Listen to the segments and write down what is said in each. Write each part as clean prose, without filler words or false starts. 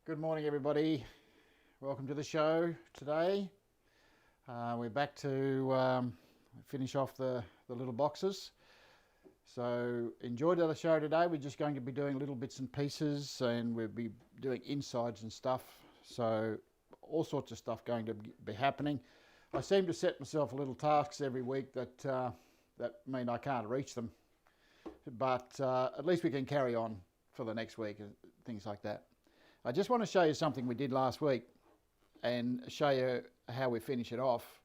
Good morning, everybody. Welcome to the show today. We're back to finish off the little boxes. So enjoyed the show today. We're just going to be doing little bits and pieces, and we'll be doing insides and stuff. So all sorts of stuff going to be happening. I seem to set myself little tasks every week that mean I can't reach them. But at least we can carry on for the next week and things like that. I just want to show you something we did last week and show you how we finish it off.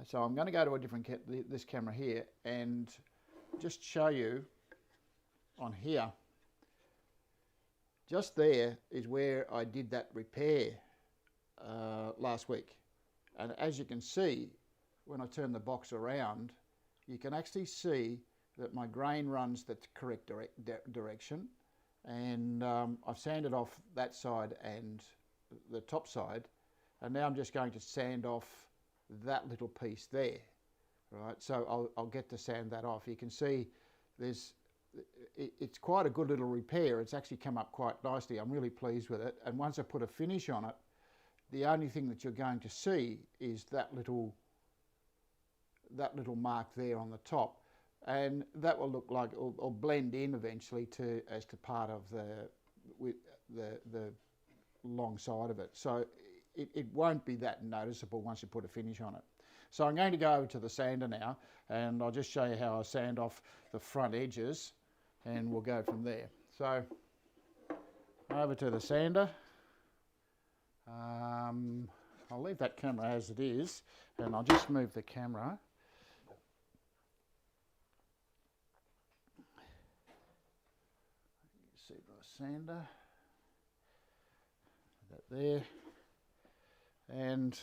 So I'm going to go to a different this camera here and just show you on here. Just there is where I did that repair last week. And as you can see, when I turn the box around, you can actually see that my grain runs the correct direction. And I've sanded off that side and the top side, and now I'm just going to sand off that little piece there, right? So I'll get to sand that off. You can see it's quite a good little repair. It's actually come up quite nicely. I'm really pleased with it. And once I put a finish on it, the only thing that you're going to see is that little mark there on the top. And that will look like it'll blend in eventually as to part of the long side of it. So it won't be that noticeable once you put a finish on it. So I'm going to go over to the sander now, and I'll just show you how I sand off the front edges, and we'll go from there. So over to the sander. I'll leave that camera as it is, and I'll just move the camera. See my sander, that there, and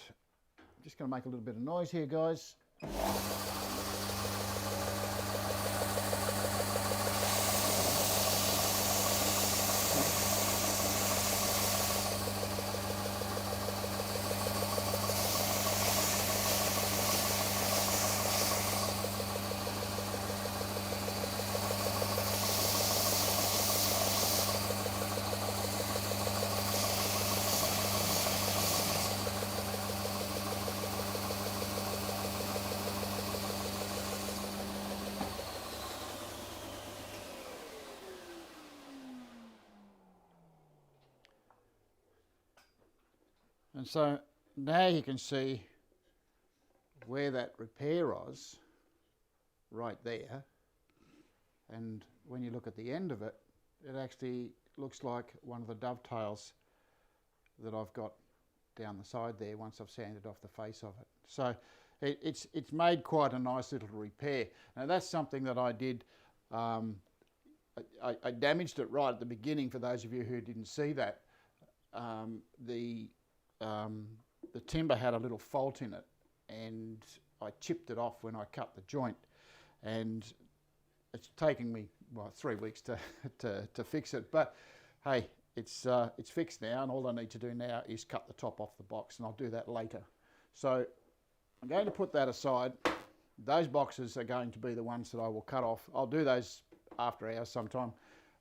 I'm just going to make a little bit of noise here, guys. And so now you can see where that repair was, right there. And when you look at the end of it, it actually looks like one of the dovetails that I've got down the side there once I've sanded off the face of it. So it's made quite a nice little repair. Now that's something that I did. I damaged it right at the beginning for those of you who didn't see that. The timber had a little fault in it, and I chipped it off when I cut the joint, and it's taken me 3 weeks to fix it. But hey, it's fixed now, and all I need to do now is cut the top off the box, and I'll do that later. So I'm going to put that aside. Those boxes are going to be the ones that I will cut off. I'll do those after hours sometime,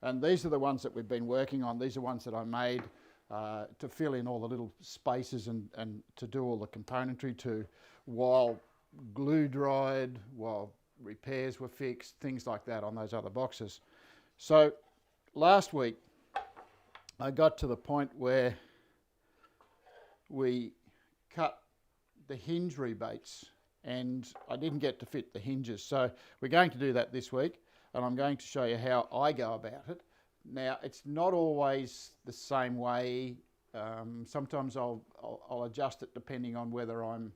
and these are the ones that we've been working on. These are ones that I made to fill in all the little spaces and to do all the componentry to while glue dried, while repairs were fixed, things like that on those other boxes. So last week I got to the point where we cut the hinge rebates, and I didn't get to fit the hinges. So we're going to do that this week, and I'm going to show you how I go about it. Now, it's not always the same way. Sometimes I'll adjust it depending on whether I'm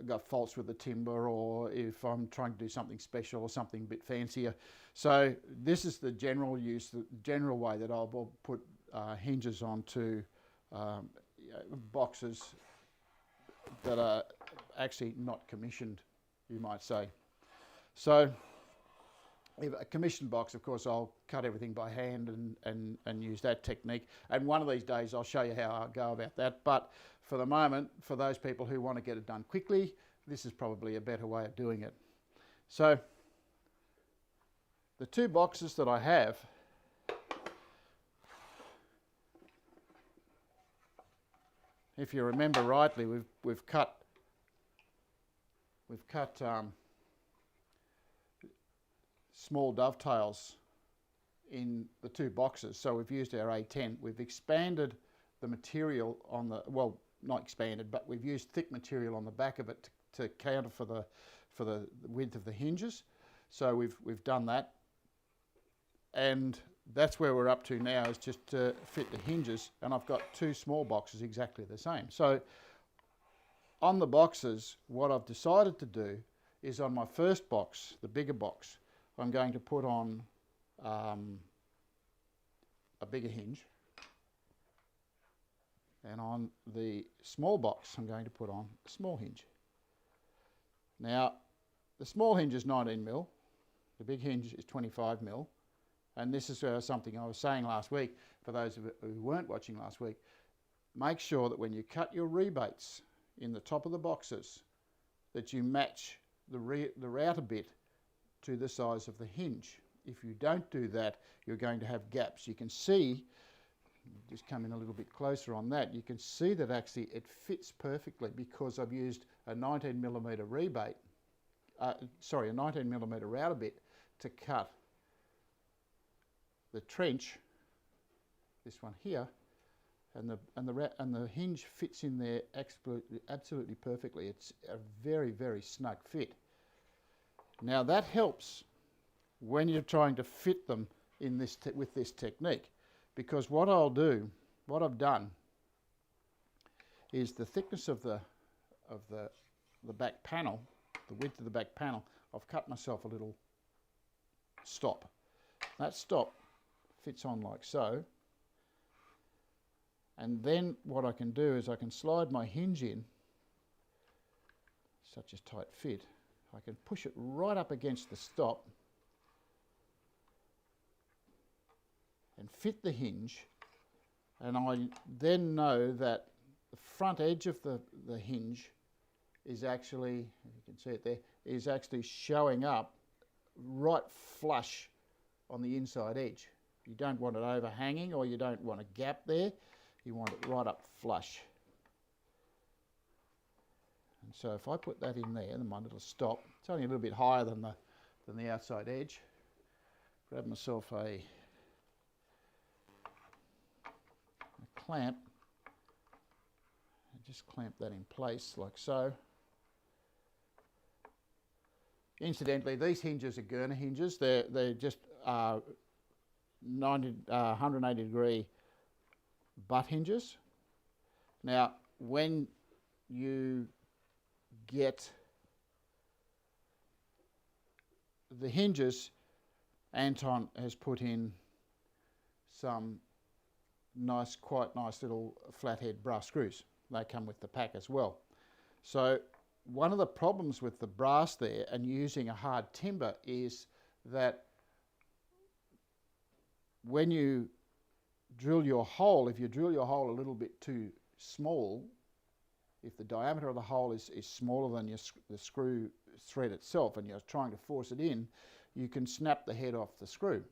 got faults with the timber, or if I'm trying to do something special or something a bit fancier. So this is the general way that I'll put hinges onto boxes that are actually not commissioned, you might say. So if a commissioned box, of course, I'll cut everything by hand and use that technique. And one of these days I'll show you how I go about that. But for the moment, for those people who want to get it done quickly, this is probably a better way of doing it. So the two boxes that I have if you remember rightly, we've cut small dovetails in the two boxes. So we've used our A10. We've expanded the material on the, well, not expanded, but we've used thick material on the back of it to counter for the width of the hinges. So we've done that, and that's where we're up to now, is just to fit the hinges, and I've got two small boxes exactly the same. So on the boxes, what I've decided to do is, on my first box, the bigger box, I'm going to put on a bigger hinge, and on the small box I'm going to put on a small hinge. Now the small hinge is 19mm, the big hinge is 25mm, and this is something I was saying last week, for those who weren't watching last week. Make sure that when you cut your rebates in the top of the boxes, that you match the router bit to the size of the hinge. If you don't do that, you're going to have gaps. You can see, just come in a little bit closer on that, you can see that actually it fits perfectly, because I've used a 19mm rebate, a 19mm router bit to cut the trench, this one here, and the hinge fits in there absolutely perfectly. It's a very, very snug fit. Now that helps when you're trying to fit them in this with this technique, because what I've done is the thickness of the back panel, the width of the back panel, I've cut myself a little stop. That stop fits on like so, and then what I can do is I can slide my hinge in, such a tight fit, I can push it right up against the stop and fit the hinge, and I then know that the front edge of the hinge is actually, you can see it there, is actually showing up right flush on the inside edge. You don't want it overhanging, or you don't want a gap there. You want it right up flush. And so if I put that in there, then my little stop, it's only a little bit higher than the outside edge. Grab myself a clamp and just clamp that in place like so. Incidentally, these hinges are Gurner hinges. They're just 180 degree butt hinges. Now when you get the hinges, Anton has put in some quite nice little flathead brass screws. They come with the pack as well. So one of the problems with the brass there and using a hard timber is that when you drill your hole, if you drill your hole a little bit too small, if the diameter of the hole is smaller than the screw thread itself, and you're trying to force it in, you can snap the head off the screw.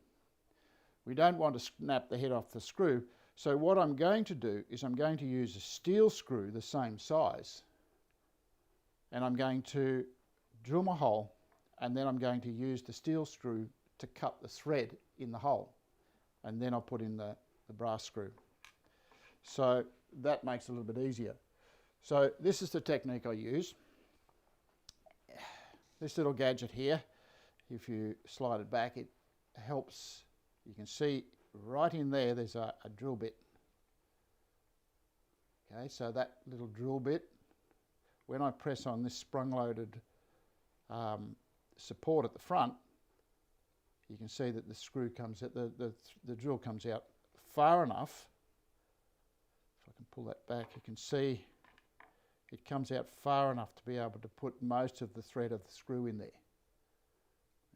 We don't want to snap the head off the screw, so what I'm going to do is I'm going to use a steel screw the same size, and I'm going to drill my hole, and then I'm going to use the steel screw to cut the thread in the hole, and then I'll put in the brass screw. So that makes it a little bit easier. So this is the technique I use. This little gadget here, if you slide it back, it helps. You can see right in there, there's a drill bit. Okay, so that little drill bit, when I press on this sprung-loaded support at the front, you can see that the screw comes out, the drill comes out far enough. If I can pull that back, you can see it comes out far enough to be able to put most of the thread of the screw in there.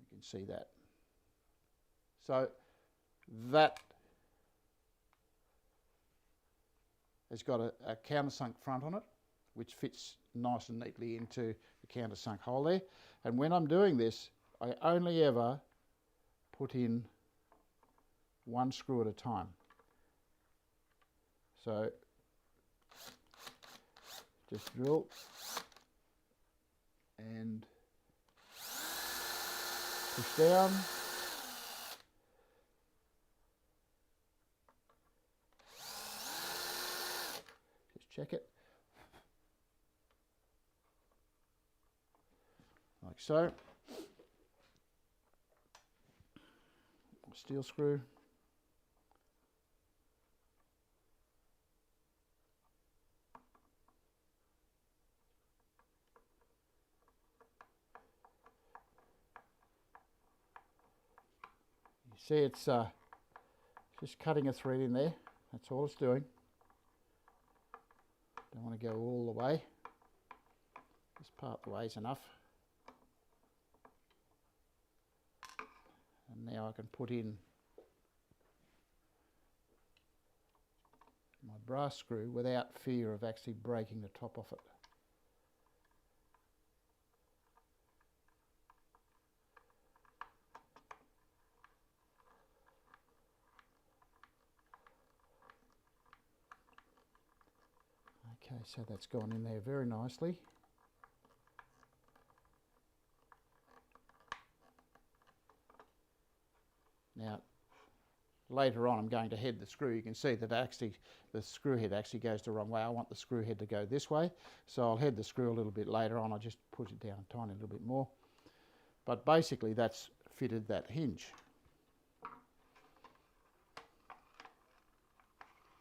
You can see that. So that has got a countersunk front on it, which fits nice and neatly into the countersunk hole there. And when I'm doing this, I only ever put in one screw at a time. So Just drill and push down. Just check it. Like so. Steel screw. You see it's just cutting a thread in there. That's all it's doing. Don't want to go all the way. Just part the way is enough. And now I can put in my brass screw without fear of actually breaking the top off it. Okay, so that's gone in there very nicely. Now, later on I'm going to head the screw. You can see that actually the screw head actually goes the wrong way. I want the screw head to go this way, so I'll head the screw a little bit later on. I'll just push it down a tiny little bit more. But basically that's fitted that hinge.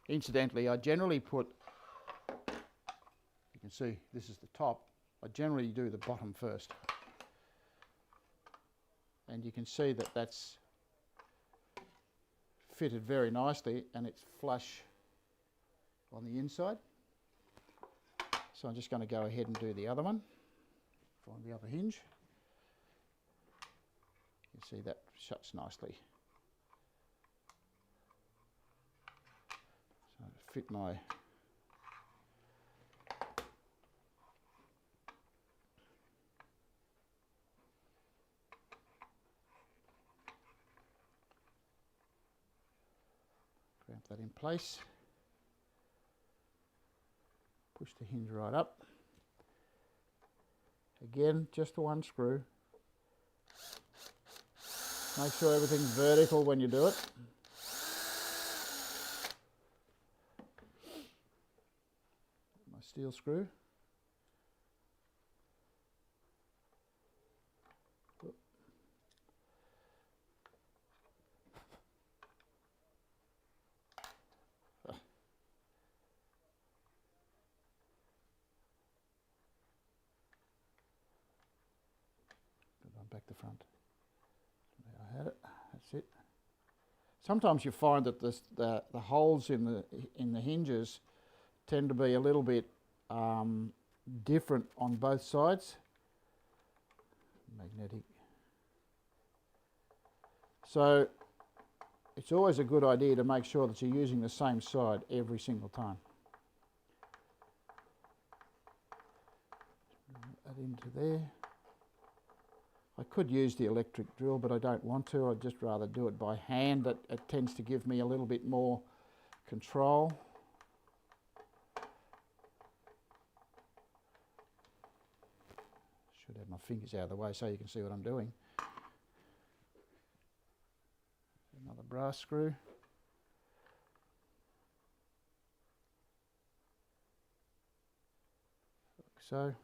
Incidentally, I generally put, you can see this is the top, I generally do the bottom first. And you can see that that's fitted very nicely and it's flush on the inside. So I'm just going to go ahead and do the other one. Find the other hinge. You can see that shuts nicely. So fit my clamp that in place. Push the hinge right up. Again, just the one screw. Make sure everything's vertical when you do it. My steel screw. Back the front. There I had it. That's it. Sometimes you find that the holes in the hinges tend to be a little bit different on both sides. Magnetic. So it's always a good idea to make sure that you're using the same side every single time. That into there. I could use the electric drill, but I don't want to. I'd just rather do it by hand. It tends to give me a little bit more control. Should have my fingers out of the way so you can see what I'm doing. Another brass screw. Like so.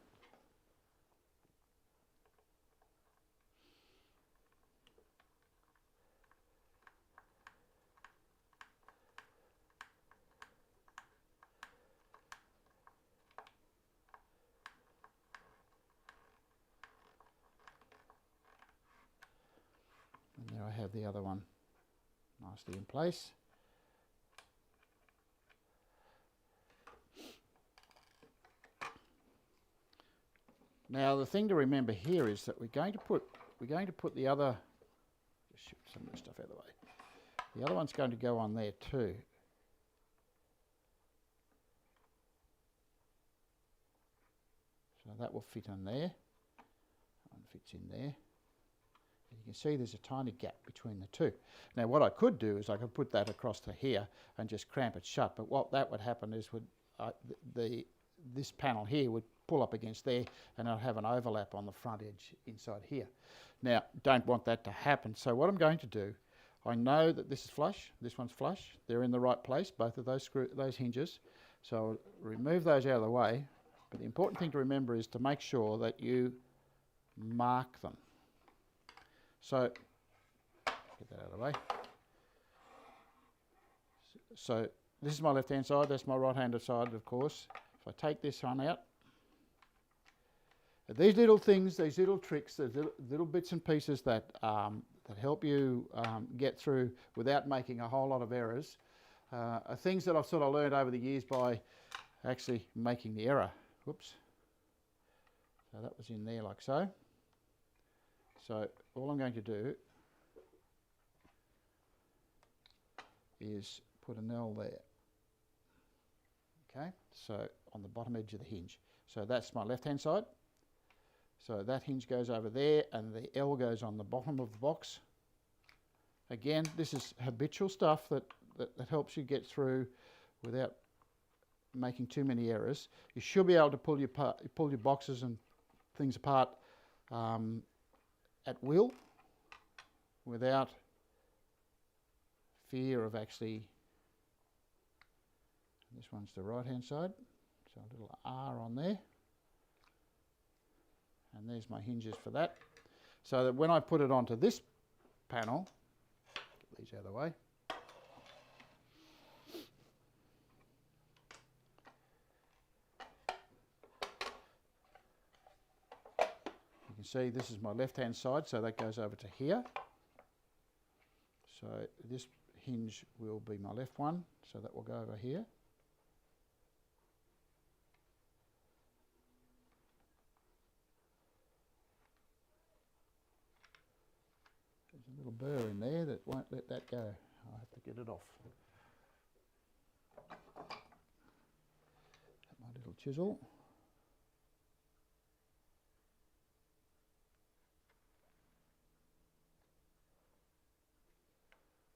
And there I have the other one nicely in place. Now the thing to remember here is that we're going to put the other, just shoot some of this stuff out of the way. The other one's going to go on there too. So that will fit on there. That one fits in there. And you can see there's a tiny gap between the two. Now what I could do is I could put that across to here and just cramp it shut, but what that would happen is this panel here would pull up against there, and I'll have an overlap on the front edge inside here. Now, don't want that to happen, so what I'm going to do, I know that this is flush, this one's flush, they're in the right place, both of those hinges, so I'll remove those out of the way, but the important thing to remember is to make sure that you mark them. So, get that out of the way. So, this is my left-hand side, that's my right-handed side, of course. If I take this one out, these little things, these little tricks, these little bits and pieces that that help you get through without making a whole lot of errors are things that I've sort of learned over the years by actually making the error. Whoops. So that was in there like so. So all I'm going to do is put a L there. Okay, so on the bottom edge of the hinge. So that's my left-hand side. So that hinge goes over there and the L goes on the bottom of the box. Again, this is habitual stuff that helps you get through without making too many errors. You should be able to pull your boxes and things apart at will without fear of actually, this one's the right hand side, so a little R on there. And there's my hinges for that. So that when I put it onto this panel, get these out of the way. You can see this is my left-hand side, so that goes over to here. So this hinge will be my left one, so that will go over here. There's a little burr in there that won't let that go. I'll have to get it off. My little chisel.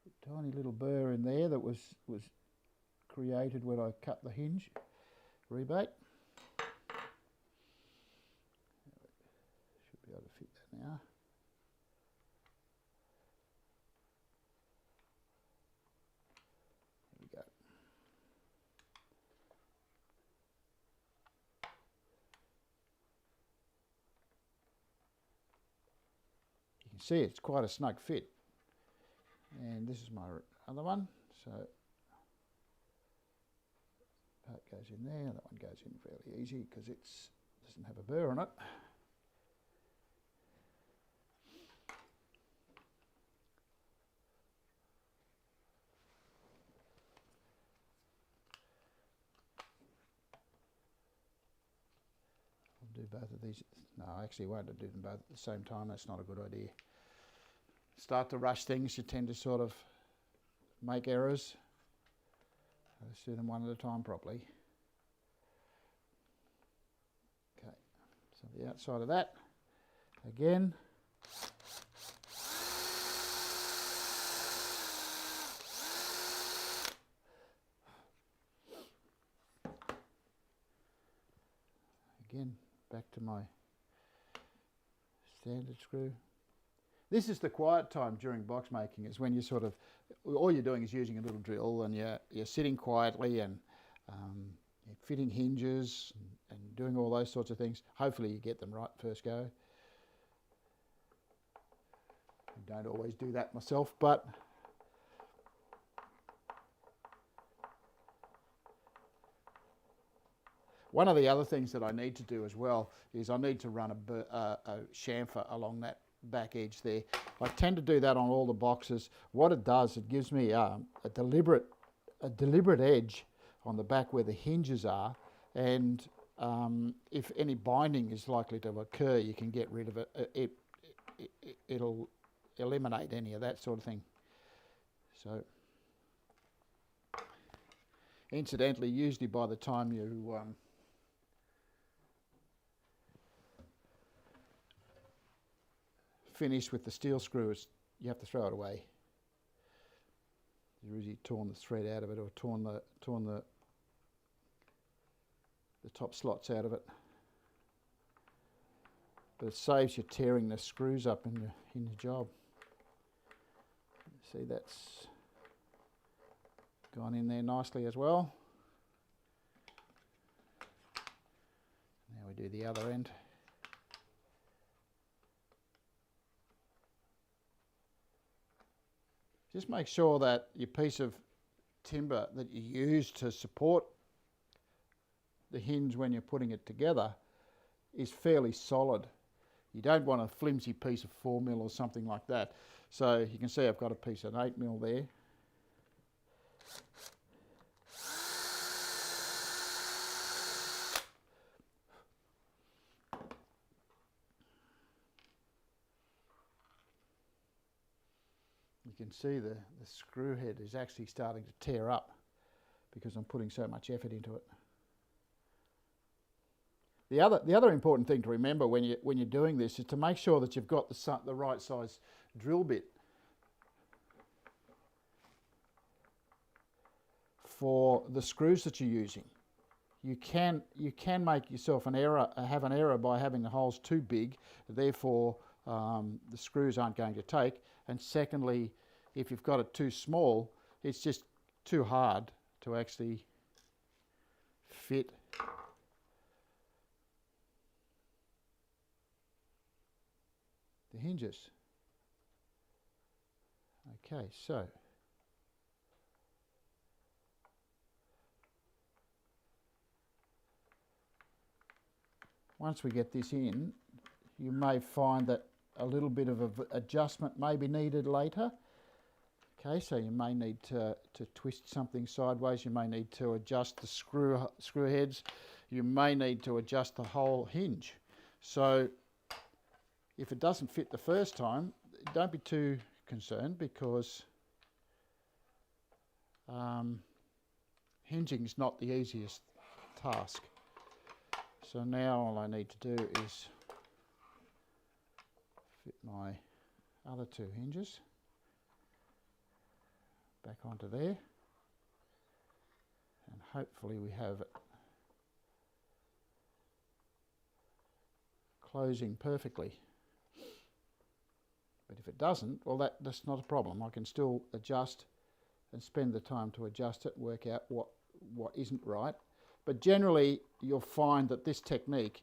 A tiny little burr in there that was created when I cut the hinge rebate. Should be able to fit that now. See, it's quite a snug fit, and this is my other one, so that goes in there, that one goes in fairly easy because it doesn't have a burr on it. I'll do both of these. No, I actually won't do them both at the same time, that's not a good idea. Start to rush things, you tend to sort of make errors. Let's do them one at a time properly. Okay, so the outside of that, again. Again, back to my standard screw. This is the quiet time during box making, is when you sort of, all you're doing is using a little drill and you're sitting quietly and you're fitting hinges and doing all those sorts of things. Hopefully you get them right first go. I don't always do that myself, but one of the other things that I need to do as well is I need to run a chamfer along that back edge there. I tend to do that on all the boxes. What it does, it gives me a deliberate edge on the back where the hinges are, and if any binding is likely to occur, you can get rid of it. It'll eliminate any of that sort of thing. So, incidentally, usually by the time you finish with the steel screws, you have to throw it away. You've usually torn the thread out of it or torn the the top slots out of it. But it saves you tearing the screws up in your job. See, that's gone in there nicely as well. Now we do the other end. Just make sure that your piece of timber that you use to support the hinge when you're putting it together is fairly solid. You don't want a flimsy piece of 4mm or something like that. So you can see I've got a piece of 8mm there. You can see the screw head is actually starting to tear up because I'm putting so much effort into it. The other important thing to remember when you're doing this is to make sure that you've got the right size drill bit for the screws that you're using. You can make yourself an error, have an error by having the holes too big, therefore the screws aren't going to take. And secondly, if you've got it too small, it's just too hard to actually fit. The hinges. Okay, so once we get this in, you may find that a little bit of adjustment may be needed later. Okay, so you may need to twist something sideways, you may need to adjust the screw heads, you may need to adjust the whole hinge. So if it doesn't fit the first time, don't be too concerned, because hinging is not the easiest task. So now all I need to do is fit my other two hinges back onto there, and hopefully we have it closing perfectly. But if it doesn't, well, that's not a problem. I can still adjust and spend the time to adjust it, work out what isn't right. But generally, you'll find that this technique,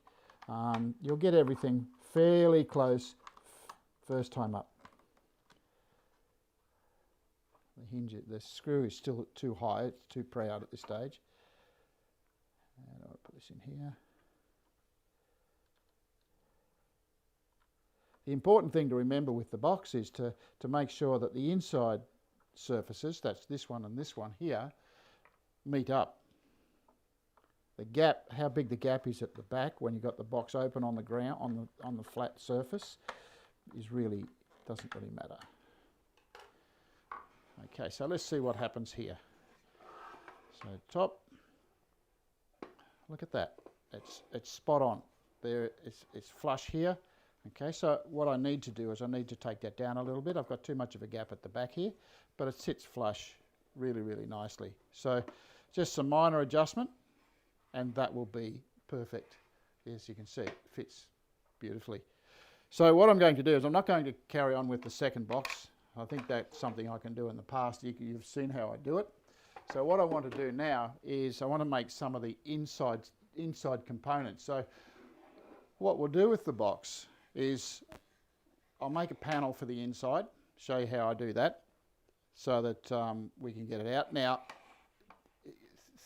you'll get everything fairly close first time up. The hinge, the screw is still too high, it's too proud at this stage. And I'll put this in here. The important thing to remember with the box is to make sure that the inside surfaces, that's this one and this one here, meet up. The gap, how big the gap is at the back when you've got the box open on the ground, on the flat surface, doesn't really matter. Okay, so let's see what happens here. So top, look at that. It's spot on. There, it's flush here. Okay, so what I need to do is I need to take that down a little bit. I've got too much of a gap at the back here, but it sits flush really, really nicely. So just some minor adjustment, and that will be perfect. As you can see, it fits beautifully. So what I'm going to do is I'm not going to carry on with the second box. I think that's something I can do in the past. You've seen how I do it. So what I want to do now is I want to make some of the inside components. So what we'll do with the box is I'll make a panel for the inside, show you how I do that, so that we can get it out. Now,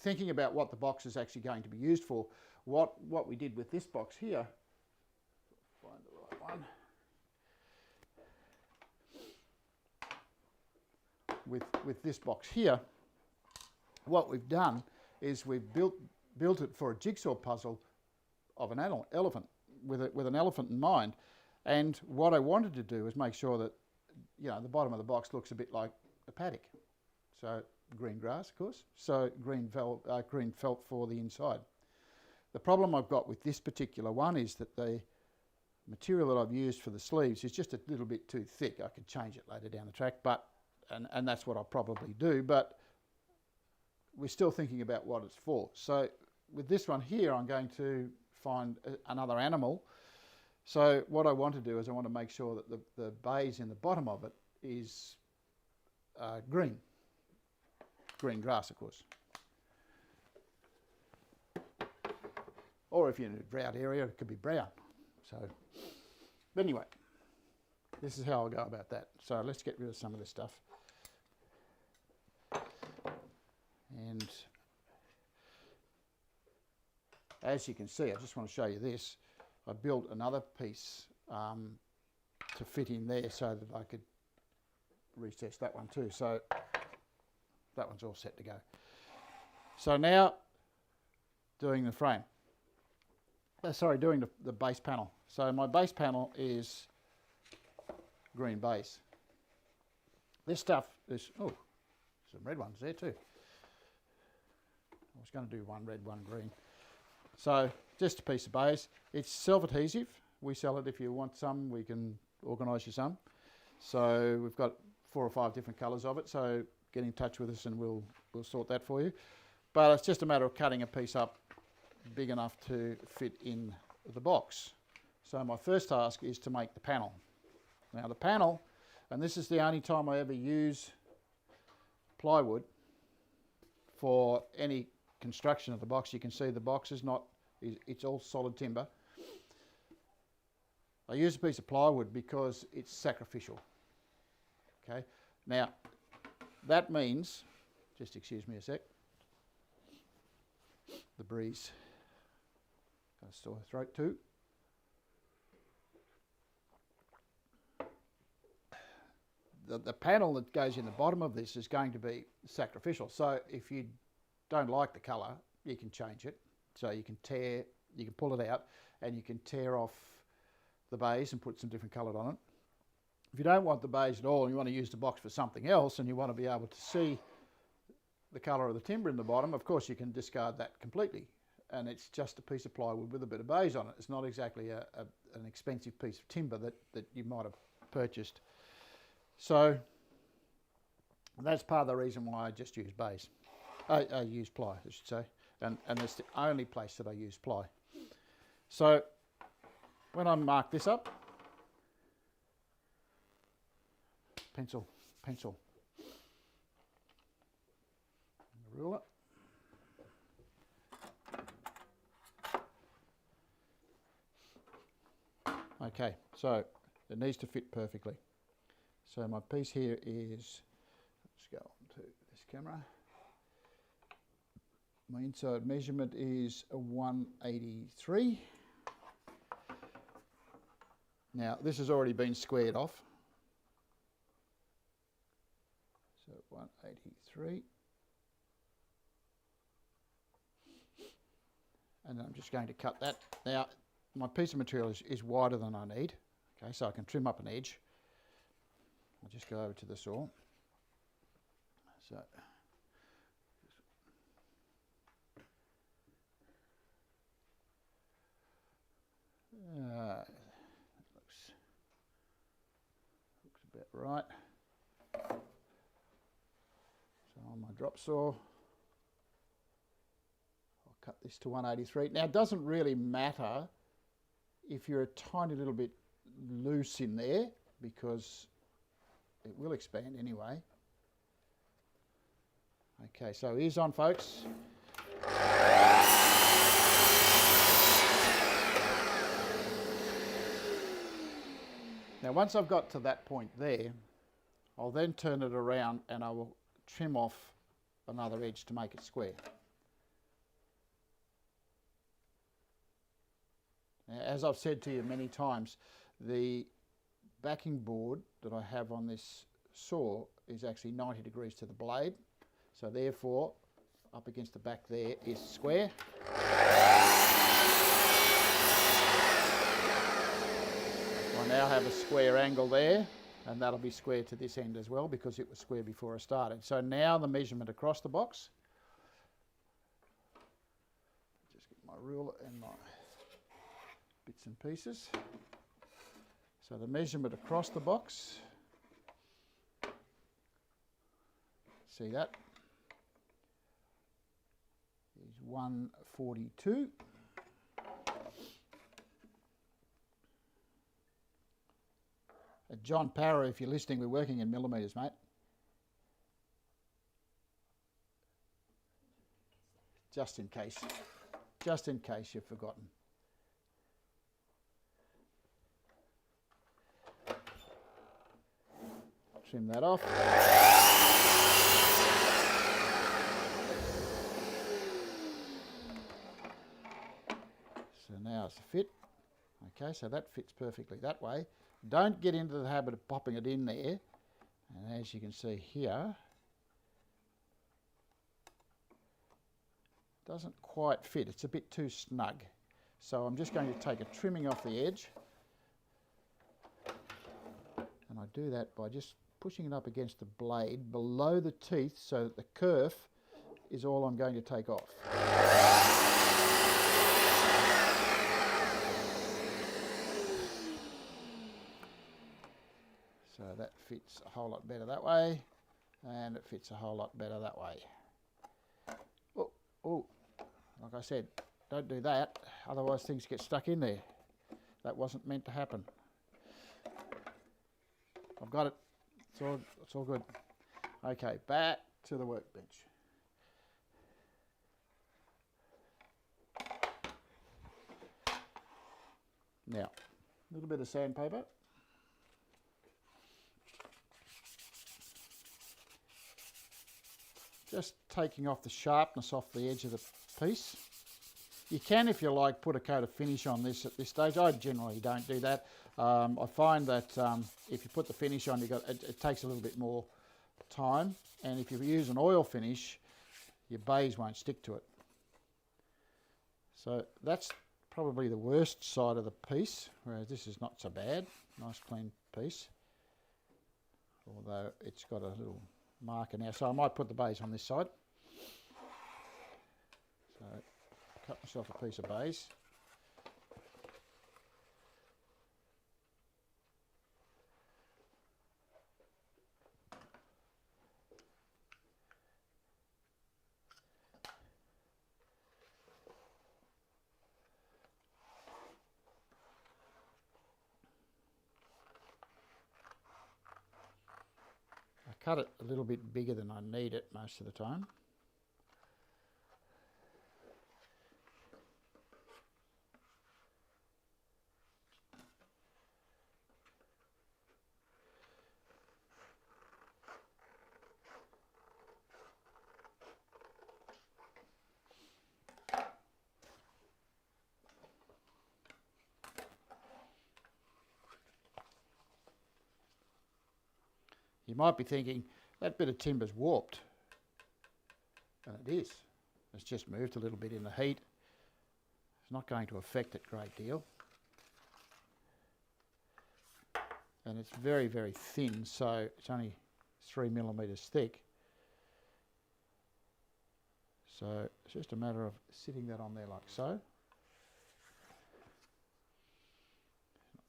thinking about what the box is actually going to be used for, what we did with this box here, find the right one, with this box here, what we've done is we've built it for a jigsaw puzzle of an elephant, with an elephant in mind. And what I wanted to do is make sure that, you know, the bottom of the box looks a bit like a paddock. So green grass, of course. So green felt for the inside. The problem I've got with this particular one is that the material that I've used for the sleeves is just a little bit too thick. I could change it later down the track, but and that's what I'll probably do. But we're still thinking about what it's for. So with this one here, I'm going to find another animal. So what I want to do is I want to make sure that the baize in the bottom of it is green grass, of course. Or if you're in a drought area, it could be brown. So, but anyway, this is how I'll go about that. So let's get rid of some of this stuff. And as you can see, I just want to show you this. I built another piece to fit in there so that I could recess that one too. So that one's all set to go. So now doing the frame. Doing the base panel. So my base panel is green base. This stuff is, oh, some red ones there too. I was going to do one red, one green. So just a piece of baize. It's self-adhesive. We sell it. If you want some, we can organise you some. So we've got 4 or 5 different colours of it. So get in touch with us and we'll sort that for you. But it's just a matter of cutting a piece up big enough to fit in the box. So my first task is to make the panel. Now the panel, and this is the only time I ever use plywood for any construction of the box. You can see the box is not, it's all solid timber. I use a piece of plywood because it's sacrificial. Okay, now that means, just excuse me a sec, the breeze. Got a sore throat too. The panel that goes in the bottom of this is going to be sacrificial. So if you don't like the colour, you can change it. So you can pull it out and you can tear off the baize and put some different colour on it. If you don't want the baize at all and you want to use the box for something else and you want to be able to see the colour of the timber in the bottom, of course you can discard that completely. And it's just a piece of plywood with a bit of baize on it. It's not exactly an expensive piece of timber that you might have purchased. So that's part of the reason why I just use baize. I use ply, I should say, and it's the only place that I use ply. So when I mark this up, pencil, ruler. Okay, so it needs to fit perfectly. So my piece here is, let's go on to this camera. My inside measurement is a 183. Now this has already been squared off. So 183. And I'm just going to cut that. Now my piece of material is wider than I need. Okay, so I can trim up an edge. I'll just go over to the saw. So looks about right. So on my drop saw, I'll cut this to 183. Now it doesn't really matter if you're a tiny little bit loose in there because it will expand anyway. Okay, so ears on, folks. Now once I've got to that point there, I'll then turn it around and I will trim off another edge to make it square. Now, as I've said to you many times, the backing board that I have on this saw is actually 90 degrees to the blade, so therefore up against the back there is square. I now have a square angle there, and that'll be square to this end as well because it was square before I started. So now the measurement across the box. Just get my ruler and my bits and pieces. So the measurement across the box, see that, is 142. John Parra, if you're listening, we're working in millimetres, mate. Just in case you've forgotten. Trim that off. So now it's a fit. Okay, so that fits perfectly that way. Don't get into the habit of popping it in there. And as you can see here, it doesn't quite fit. It's a bit too snug. So I'm just going to take a trimming off the edge. And I do that by just pushing it up against the blade below the teeth so that the kerf is all I'm going to take off. So that fits a whole lot better that way, and it fits a whole lot better that way. Oh, like I said, don't do that, otherwise things get stuck in there. That wasn't meant to happen. I've got it. It's all good. Okay, back to the workbench. Now, a little bit of sandpaper. Just taking off the sharpness off the edge of the piece. You can, if you like, put a coat of finish on this at this stage. I generally don't do that. I find that if you put the finish on, it takes a little bit more time, and if you use an oil finish, your baize won't stick to it. So that's probably the worst side of the piece, whereas this is not so bad. Nice clean piece, although it's got a little marker now, so I might put the baize on this side. So cut myself a piece of baize. I cut it a little bit bigger than I need it most of the time. You might be thinking, that bit of timber's warped. And it is. It's just moved a little bit in the heat. It's not going to affect it a great deal. And it's very, very thin, so it's only 3 millimetres thick. So it's just a matter of sitting that on there like so. Not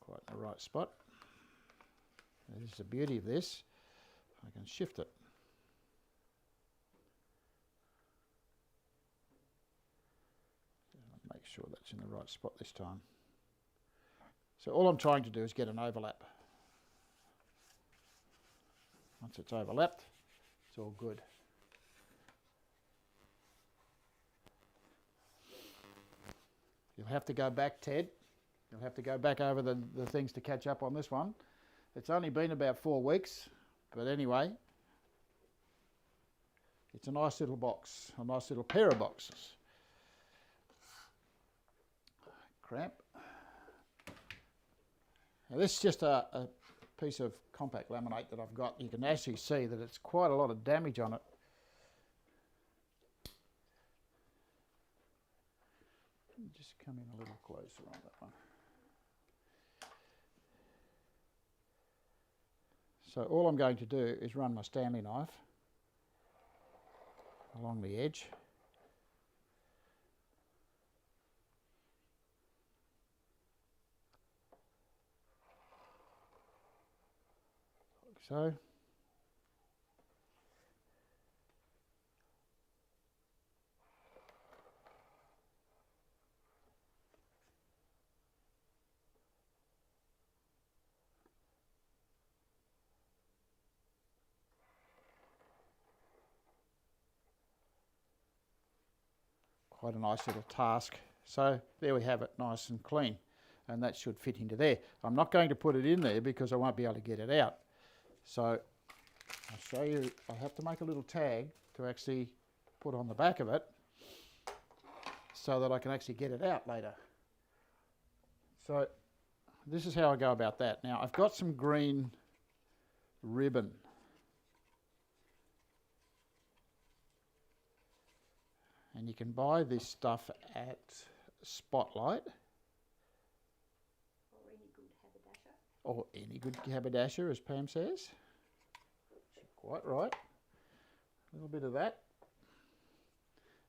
quite in the right spot. Now, this is the beauty of this. I can shift it. Make sure that's in the right spot this time. So all I'm trying to do is get an overlap. Once it's overlapped, it's all good. You'll have to go back, Ted. You'll have to go back over the things to catch up on this one. It's only been about 4 weeks. But anyway, it's a nice little box, a nice little pair of boxes. Cramp. Now this is just a piece of compact laminate that I've got. You can actually see that it's quite a lot of damage on it. Just come in a little closer on that one. So all I'm going to do is run my Stanley knife along the edge. Like so. quite a nice little task. So there we have it, nice and clean, and that should fit into there. I'm not going to put it in there because I won't be able to get it out. So I'll show you, I have to make a little tag to actually put on the back of it so that I can actually get it out later. So this is how I go about that. Now I've got some green ribbon. And you can buy this stuff at Spotlight. Or any good haberdasher. Or any good haberdasher, as Pam says. Quite right. A little bit of that.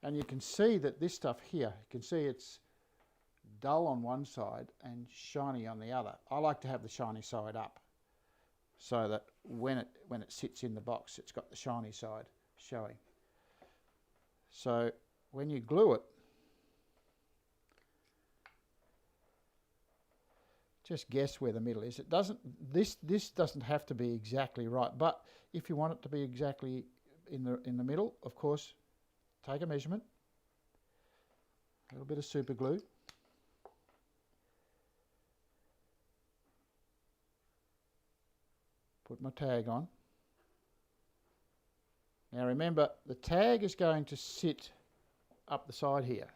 And you can see that this stuff here, you can see it's dull on one side and shiny on the other. I like to have the shiny side up so that when it sits in the box, it's got the shiny side showing. So when you glue it, just guess where the middle is. It doesn't. This doesn't have to be exactly right, but if you want it to be exactly in the middle, of course, take a measurement. A little bit of super glue. Put my tag on. Now remember, the tag is going to sit up the side here.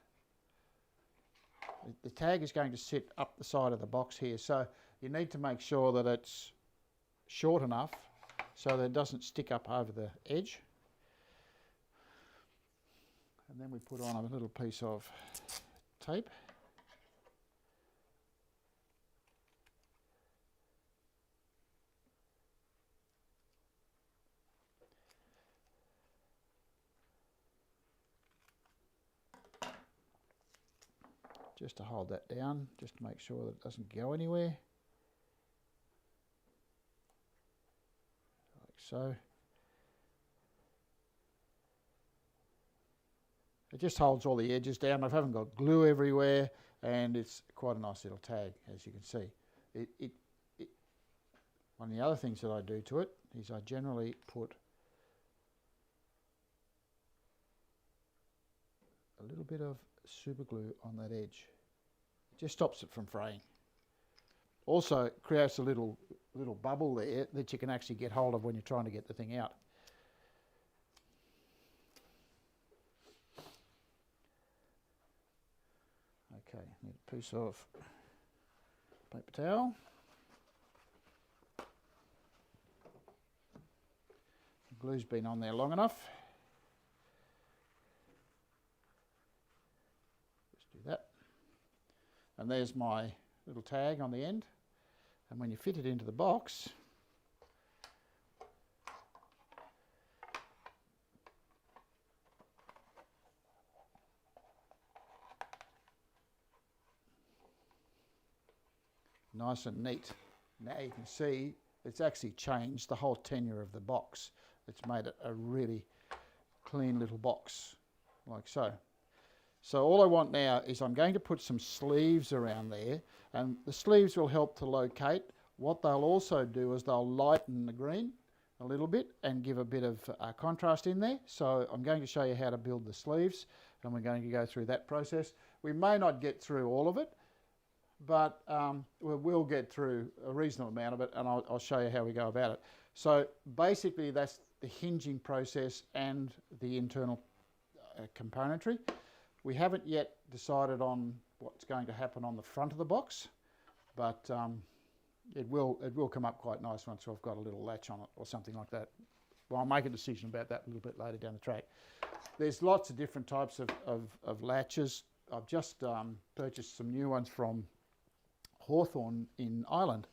The tag is going to sit up the side of the box here, so you need to make sure that it's short enough so that it doesn't stick up over the edge. And then we put on a little piece of tape. Just to hold that down, just to make sure that it doesn't go anywhere. Like so. It just holds all the edges down. I haven't got glue everywhere, and it's quite a nice little tag, as you can see. One of the other things that I do to it is I generally put a little bit of super glue on that edge. It just stops it from fraying. Also it creates a little bubble there that you can actually get hold of when you're trying to get the thing out. Okay, need a piece of paper towel. The glue's been on there long enough. That, and there's my little tag on the end, and when you fit it into the box, nice and neat. Now you can see it's actually changed the whole tenure of the box. It's made it a really clean little box, like so. So all I want now is I'm going to put some sleeves around there, and the sleeves will help to locate. What they'll also do is they'll lighten the green a little bit and give a bit of contrast in there. So I'm going to show you how to build the sleeves, and we're going to go through that process. We may not get through all of it, but we will get through a reasonable amount of it, and I'll show you how we go about it. So basically that's the hinging process and the internal componentry. We haven't yet decided on what's going to happen on the front of the box, but it will come up quite nice once I've got a little latch on it or something like that. Well, I'll make a decision about that a little bit later down the track. There's lots of different types of latches. I've just purchased some new ones from Hawthorn in Ireland,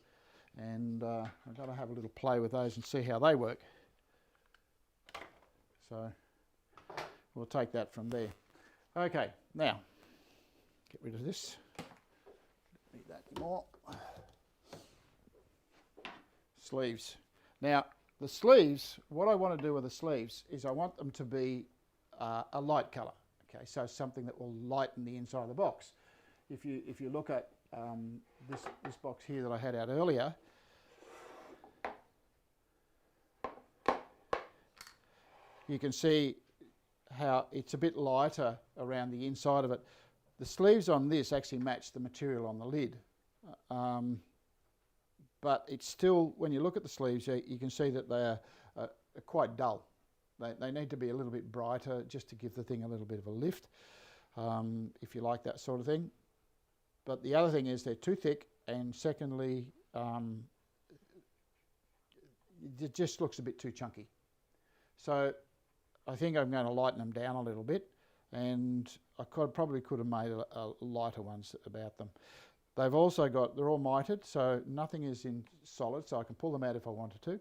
and I've got to have a little play with those and see how they work. So we'll take that from there. Okay, now get rid of this. Don't need that anymore. Sleeves. Now the sleeves, what I want to do with the sleeves is I want them to be a light colour. Okay, so something that will lighten the inside of the box. If you look at this box here that I had out earlier, you can see how it's a bit lighter around the inside of it. The sleeves on this actually match the material on the lid. But it's still, when you look at the sleeves, you can see that they are quite dull. They need to be a little bit brighter just to give the thing a little bit of a lift, if you like that sort of thing. But the other thing is they're too thick, and secondly, it just looks a bit too chunky. So I think I'm going to lighten them down a little bit, and I probably could have made a lighter ones about them. They've also got, they're all mitered, so nothing is in solid, so I can pull them out if I wanted to.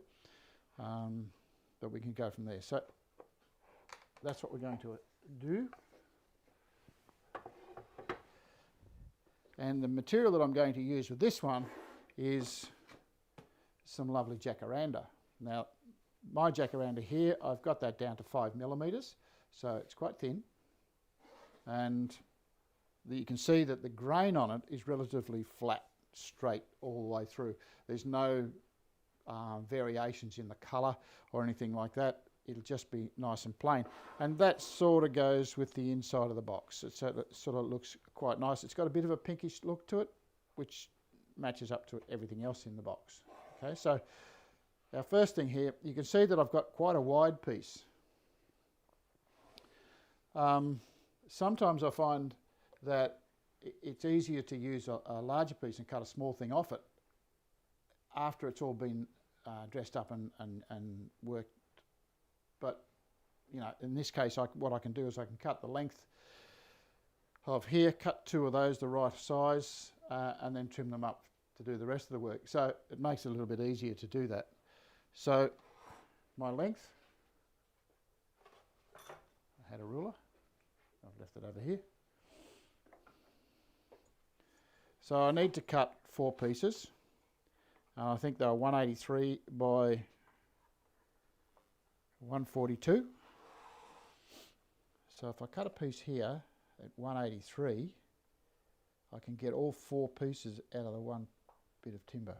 But we can go from there. So that's what we're going to do. And the material that I'm going to use with this one is some lovely jacaranda. Now, my jacaranda here, I've got that down to 5mm, so it's quite thin. And you can see that the grain on it is relatively flat, straight all the way through. There's no variations in the colour or anything like that. It'll just be nice and plain. And that sort of goes with the inside of the box. It sort of looks quite nice. It's got a bit of a pinkish look to it, which matches up to everything else in the box. Okay, so our first thing here, you can see that I've got quite a wide piece. Sometimes I find that it's easier to use a larger piece and cut a small thing off it after it's all been dressed up and worked. But, you know, in this case, what I can do is I can cut the length of here, cut 2 of those the right size, and then trim them up to do the rest of the work. So it makes it a little bit easier to do that. So my length, I had a ruler, I've left it over here. So I need to cut 4 pieces. I think they're 183 by 142. So if I cut a piece here at 183, I can get all 4 pieces out of the one bit of timber.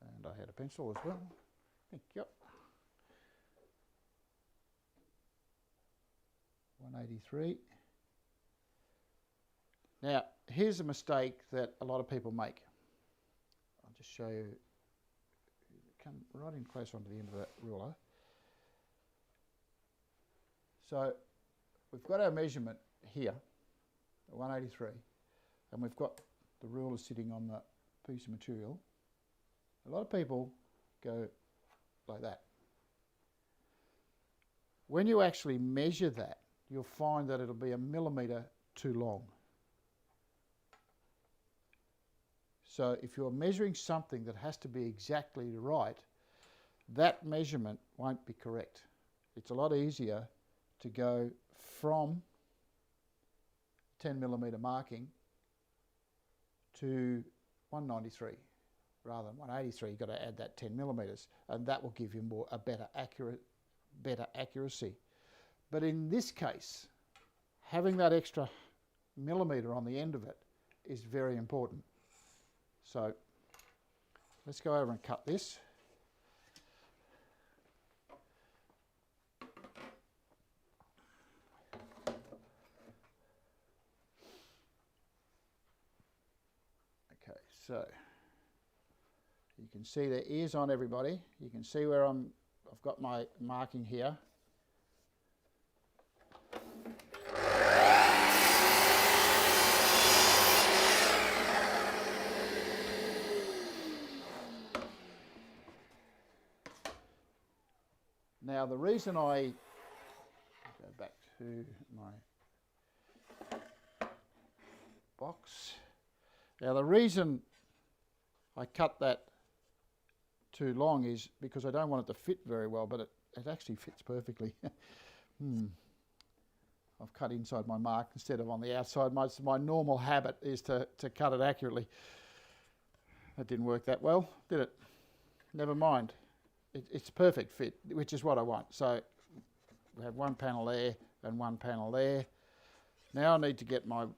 And I had a pencil as well. Thank you. 183. Now, here's a mistake that a lot of people make. I'll just show you. Come right in close onto the end of that ruler. So we've got our measurement here, 183, and we've got the ruler sitting on the piece of material. A lot of people go like that. When you actually measure that, you'll find that it'll be 1 millimetre too long. So if you're measuring something that has to be exactly right, that measurement won't be correct. It's a lot easier to go from 10 millimetre marking to 193 rather than 183. You've got to add that 10 millimetres, and that will give you a better accuracy. But in this case, having that extra millimetre on the end of it is very important. So let's go over and cut this. Okay, so you can see the ears on everybody. You can see where I've got my marking here. Now the reason I go back to my box. Now the reason I cut that too long is because I don't want it to fit very well, but it actually fits perfectly. I've cut inside my mark instead of on the outside. My normal habit is to cut it accurately. That didn't work that well, did it? Never mind. It's a perfect fit, which is what I want. So we have one panel there and one panel there. Now I need to get the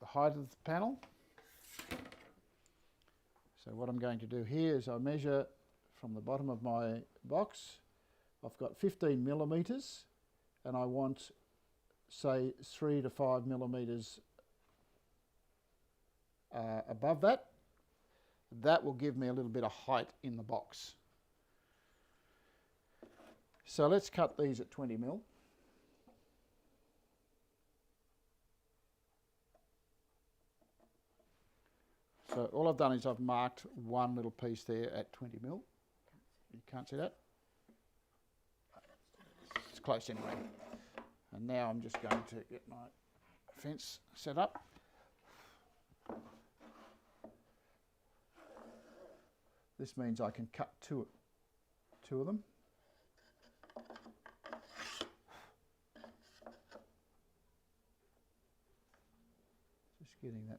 height of the panel. So what I'm going to do here is I measure from the bottom of my box. I've got 15 millimetres and I want, say, 3 to 5 millimetres above that. That will give me a little bit of height in the box. So let's cut these at 20 mil. So all I've done is I've marked one little piece there at 20 mil. You can't see that? It's close anyway. And now I'm just going to get my fence set up. This means I can cut two of them. Just getting that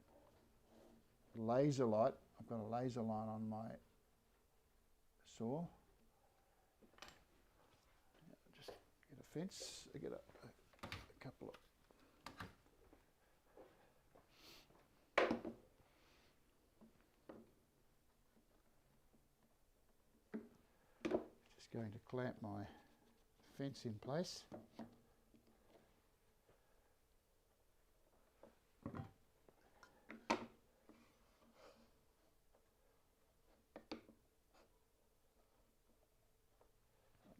laser light. I've got a laser line on my saw. Just get a fence, get a couple of going to clamp my fence in place.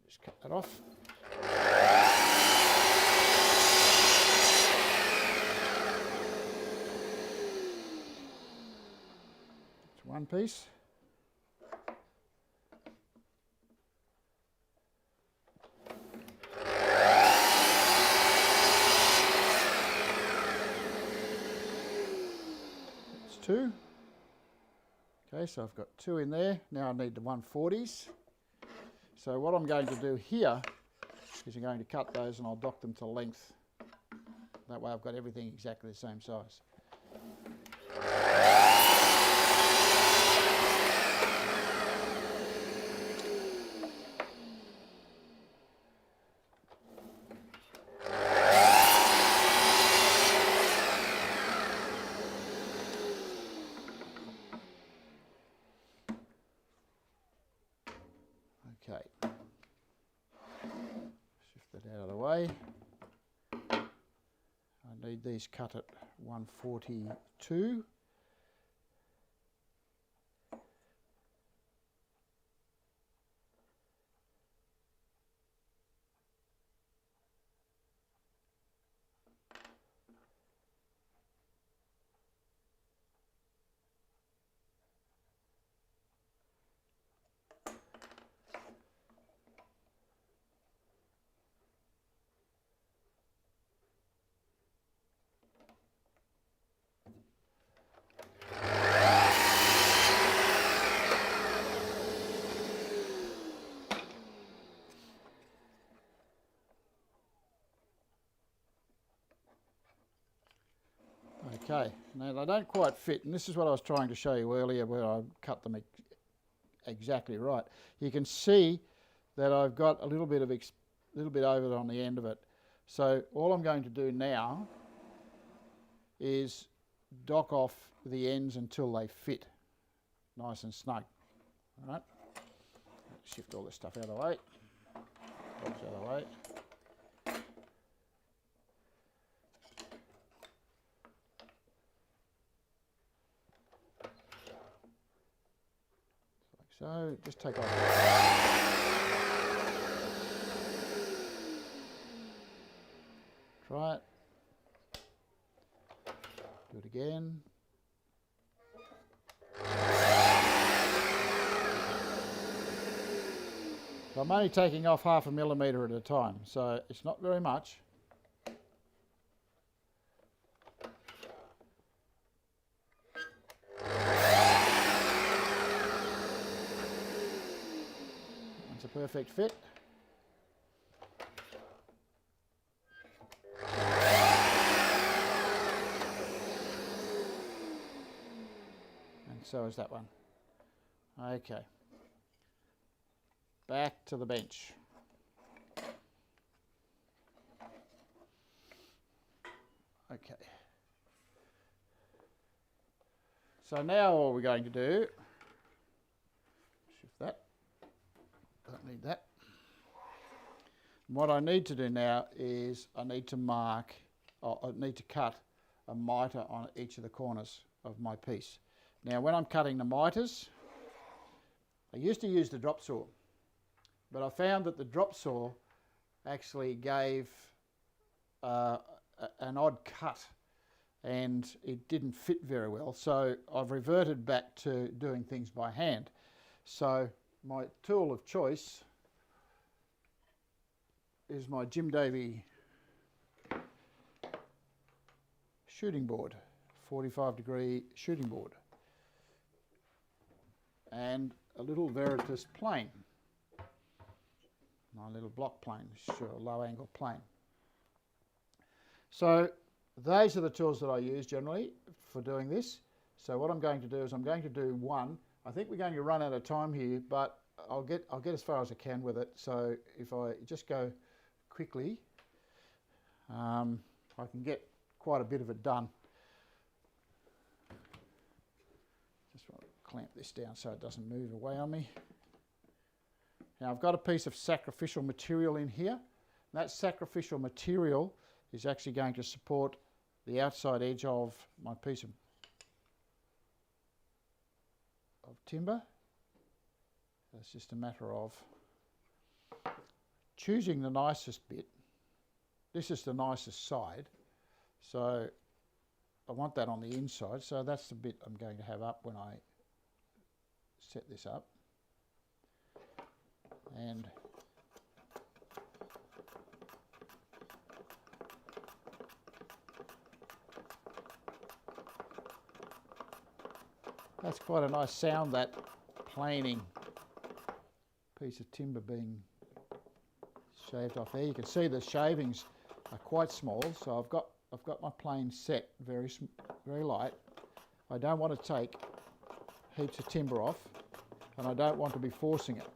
Just cut that off. It's one piece. Two. Okay, so I've got two in there. Now I need the 140s. So what I'm going to do here is I'm going to cut those and I'll dock them to length. That way I've got everything exactly the same size. Okay, shift that out of the way. I need these cut at 142. Okay, now they don't quite fit, and this is what I was trying to show you earlier where I cut them exactly right. You can see that I've got a little bit over on the end of it. So all I'm going to do now is dock off the ends until they fit nice and snug. All right, shift all this stuff out of the way. Out of the way. So just take off. Try it. Do it again. So I'm only taking off 0.5 millimetre at a time, so it's not very much. It's a perfect fit. And so is that one. Okay. Back to the bench. Okay. So now all we're going to do, shift that. don't need that. What I need to do now is I need to mark, or I need to cut a mitre on each of the corners of my piece. Now when I'm cutting the mitres, I used to use the drop saw, but I found that the drop saw actually gave an odd cut and it didn't fit very well, so I've reverted back to doing things by hand. So my tool of choice is my Jim Davey shooting board, 45-degree shooting board, and a little Veritas plane, my little block plane, sure, low angle plane. So those are the tools that I use generally for doing this. So what I'm going to do is I'm going to do one. I think we're going to run out of time here, but I'll get as far as I can with it. So if I just go quickly, I can get quite a bit of it done. Just want to clamp this down so it doesn't move away on me. Now I've got a piece of sacrificial material in here. That sacrificial material is actually going to support the outside edge of my piece of timber. So it's just a matter of choosing the nicest bit. This is the nicest side, so I want that on the inside, so that's the bit I'm going to have up when I set this up. And that's quite a nice sound, that planing piece of timber being shaved off there. You can see the shavings are quite small, so I've got my plane set very light. I don't want to take heaps of timber off, and I don't want to be forcing it.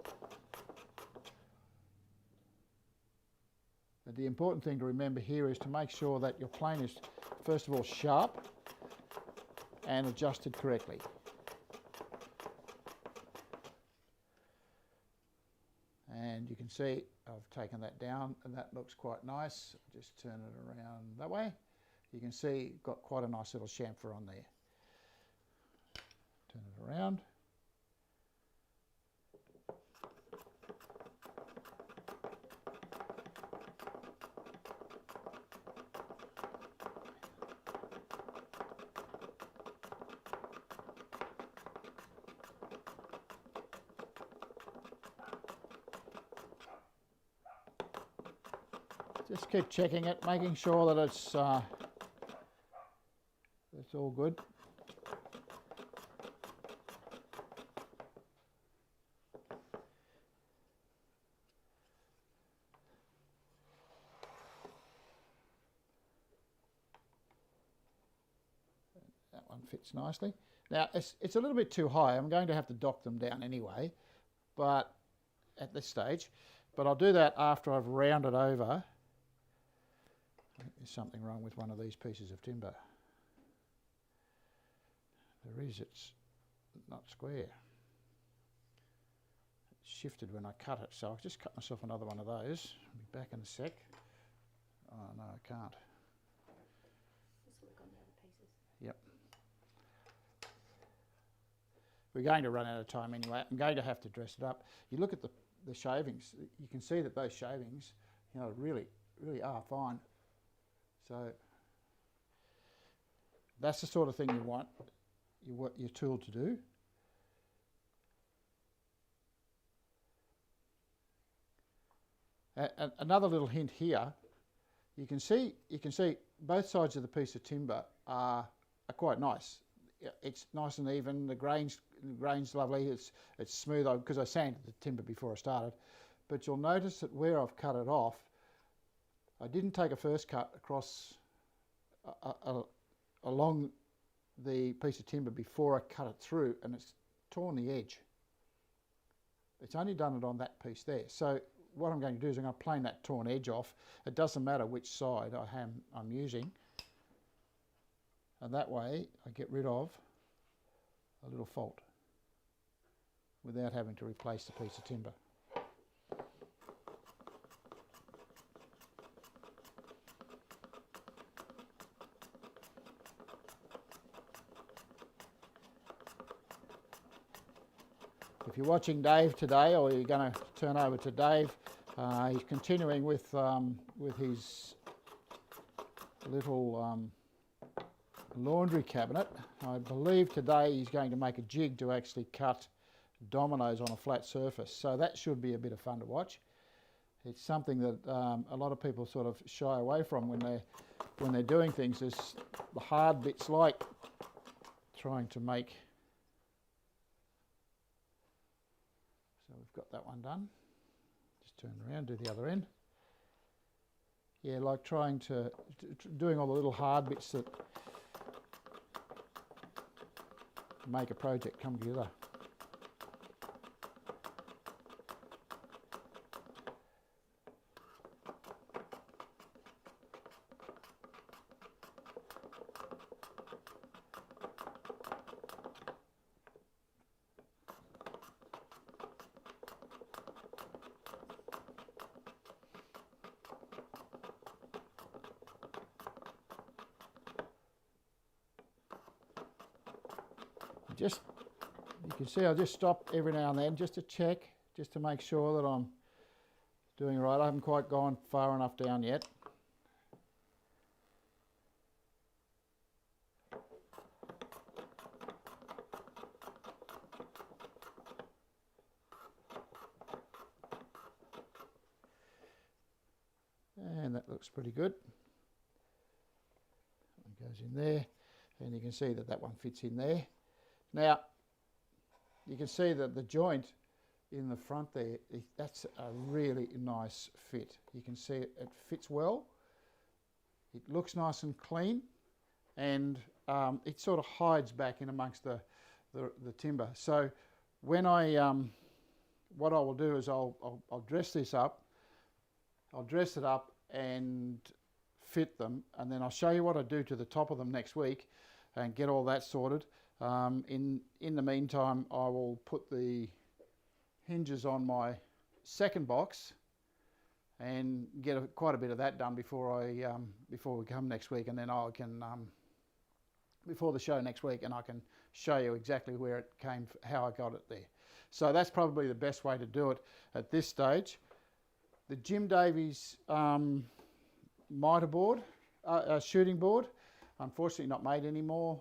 But the important thing to remember here is to make sure that your plane is first of all sharp and adjusted correctly. And you can see I've taken that down and that looks quite nice. Just turn it around that way. You can see got quite a nice little chamfer on there. Turn it around. Just keep checking it, making sure that it's all good. That one fits nicely. Now it's a little bit too high. I'm going to have to dock them down anyway, but at this stage. But I'll do that after I've rounded over. I think there's something wrong with one of these pieces of timber. There is, it's not square. It shifted when I cut it, so I'll just cut myself another one of those. I'll be back in a sec. Oh no, I can't. Just work on the other pieces. Yep. We're going to run out of time anyway. I'm going to have to dress it up. You look at the shavings, you can see that those shavings, you know, really are fine. So that's the sort of thing you want your tool to do. Another little hint here, you can see both sides of the piece of timber are quite nice. It's nice and even. The grain's lovely. It's smooth because I sanded the timber before I started. But you'll notice that where I've cut it off, I didn't take a first cut across along the piece of timber before I cut it through, and it's torn the edge. It's only done it on that piece there. So what I'm going to do is I'm going to plane that torn edge off. It doesn't matter which side I'm using, and that way I get rid of a little fault without having to replace the piece of timber. if you're watching Dave today, or you're going to turn over to Dave, he's continuing with his little laundry cabinet. I believe today he's going to make a jig to actually cut dominoes on a flat surface, so that should be a bit of fun to watch. It's something that a lot of people sort of shy away from when they're doing things. Is the hard bits, like trying to make. So we've got that one done. Just turn around, do the other end. Yeah, like trying to doing all the little hard bits that make a project come together. You can see I just stop every now and then just to check, just to make sure that I'm doing right. I haven't quite gone far enough down yet. And that looks pretty good. It goes in there, and you can see that that one fits in there. Now, you can see that the joint in the front there, that's a really nice fit. You can see it fits well. It looks nice and clean, and it sort of hides back in amongst the timber. So when what I will do is I'll dress this up. I'll dress it up and fit them, and then I'll show you what I do to the top of them next week and get all that sorted. In the meantime, I will put the hinges on my second box and get quite a bit of that done before we come next week, and then I can before the show next week, and I can show you exactly where it came, how I got it there. So that's probably the best way to do it at this stage. The Jim Davies mitre board, shooting board, unfortunately not made anymore,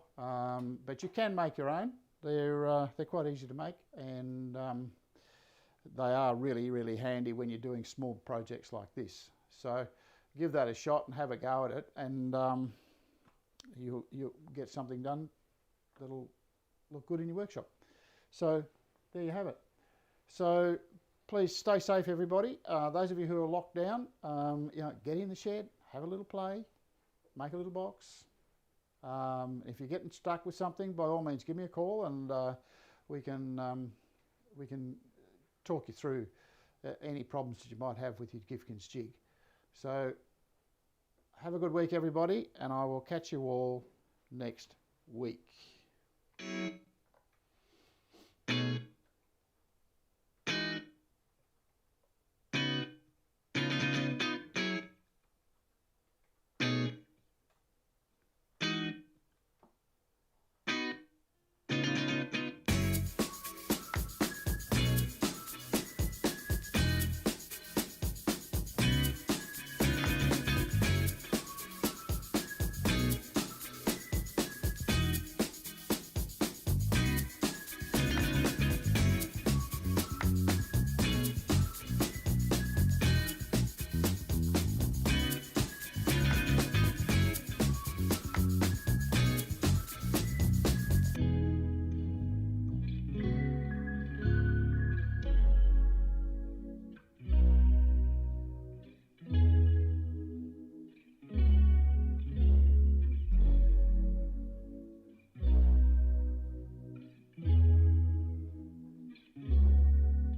but you can make your own. They're quite easy to make, and they are really, really handy when you're doing small projects like this. So give that a shot and have a go at it, and you'll get something done that'll look good in your workshop. So there you have it. So please stay safe, everybody. Those of you who are locked down, get in the shed, have a little play, make a little box. If you're getting stuck with something, by all means give me a call, and we can talk you through any problems that you might have with your Gifkins jig. So have a good week, everybody, and I will catch you all next week.